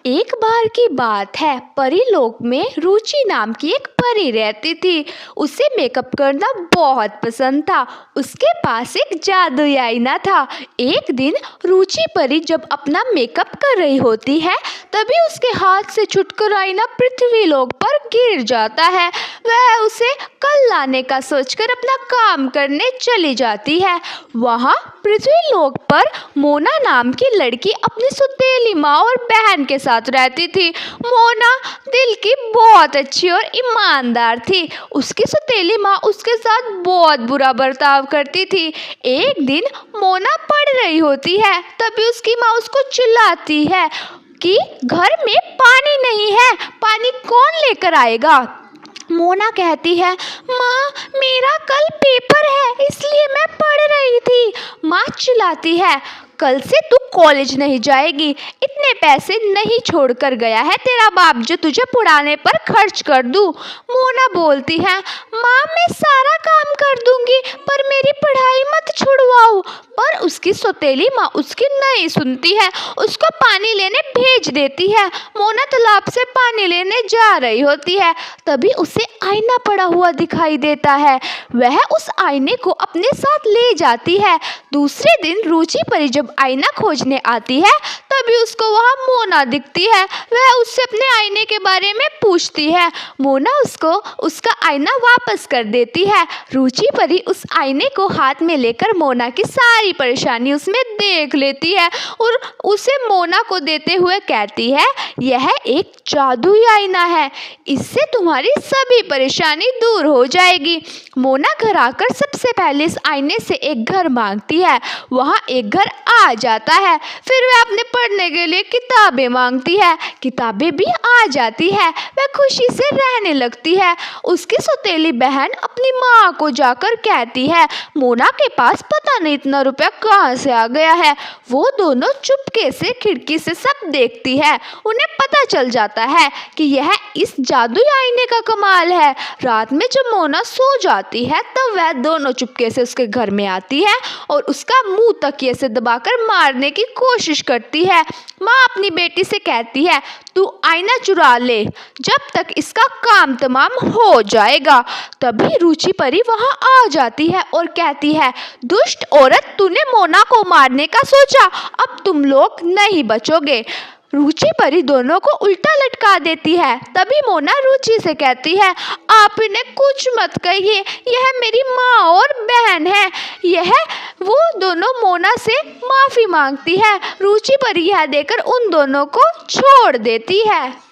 एक बार की बात है, परीलोक में रुचि नाम की एक परी रहती थी। उसे मेकअप करना बहुत पसंद था। उसके पास एक जादुई आईना था। एक दिन रुचि परी जब अपना मेकअप कर रही होती है, तभी उसके हाथ से छूटकर आईना पृथ्वीलोक पर गिर जाता है। वह उसे कल लाने का सोचकर अपना काम करने चली जाती है। वहाँ पृथ्वीलोक पर मोना नाम की लड़की अपनी सौतेली माँ और बहन के साथ रहती थी। मोना दिल की बहुत अच्छी और ईमानदार थी। उसकी सौतेली माँ उसके साथ बहुत बुरा बर्ताव करती थी। एक दिन मोना पढ़ रही होती है, तभी उसकी माँ उसको चिल्लाती है कि घर में पानी नहीं है, पानी कौन लेकर आएगा। मोना कहती है, माँ मेरा कल पेपर है इसलिए मैं पढ़ रही थी। माँ चिल्लाती है, कल से तू कॉलेज नहीं जाएगी, इतने पैसे नहीं छोड़कर गया है तेरा बाप जो तुझे पढ़ाने पर खर्च कर दूँ। मोना बोलती है, माँ मैं सारा काम कर दूंगी पर मेरी पढ़ाई मत छुड़वाओ। पर उसकी सौतेली माँ उसकी नहीं सुनती है, उसको पानी लेने भेज देती है। मोना तालाब से पानी लेने जा रही होती है, तभी उसे आईना पड़ा हुआ दिखाई देता है। वह उस आईने को अपने साथ ले जाती है। दूसरे दिन रुचि परी जब आईना खोजने आती है, तभी उसको वहाँ मोना दिखती है। वह उससे अपने आईने के बारे में पूछती है। मोना उसको उसका आईना वापस कर देती है। रुचि परी उस आईने को हाथ में लेकर मोना की सारी परेशानी उसमें देख लेती है और उसे मोना को देते हुए कहती है, यह एक जादुई आईना है, इससे तुम्हारी सभी परेशानी दूर हो जाएगी। मोना घर आकर सबसे पहले इस आईने से एक घर मांगती है। वहाँ एक घर आ जाता है। फिर वह अपने पढ़ने के लिए किताबें मांगती है, किताबें भी आ जाती है। वह खुशी से रहने लगती है। उसकी सौतेली बहन अपनी माँ को जाकर कहती है, मोना के पास पता नहीं इतना रुपया कहाँ से आ गया है। वो दोनों चुपके से खिड़की से सब देखती है। उन्हें पता चल जाता है कि यह इस जादुई आईने का कमाल है। रात में जब मोना सो जाती है, तब वह दोनों चुपके से उसके घर में आती है और उसका मुंह तकिए से दबाकर मारने की कोशिश करती है। माँ अपनी बेटी से कहती है, तू आईना चुरा ले, जब तक इसका काम तमाम हो जाएगा। तभी रुचि परी वहां आ जाती है और कहती है, दुष्ट औरत, तूने मोना को मारने का सोचा, अब तुम लोग नहीं बचोगे। रुचि परी दोनों को उल्टा लटका देती है। तभी मोना रुचि से कहती है, आप इन्हें कुछ मत कहिए, यह मेरी माँ और बहन है। यह वो दोनों मोना से माफ़ी मांगती है। रुचि परी यह देकर उन दोनों को छोड़ देती है।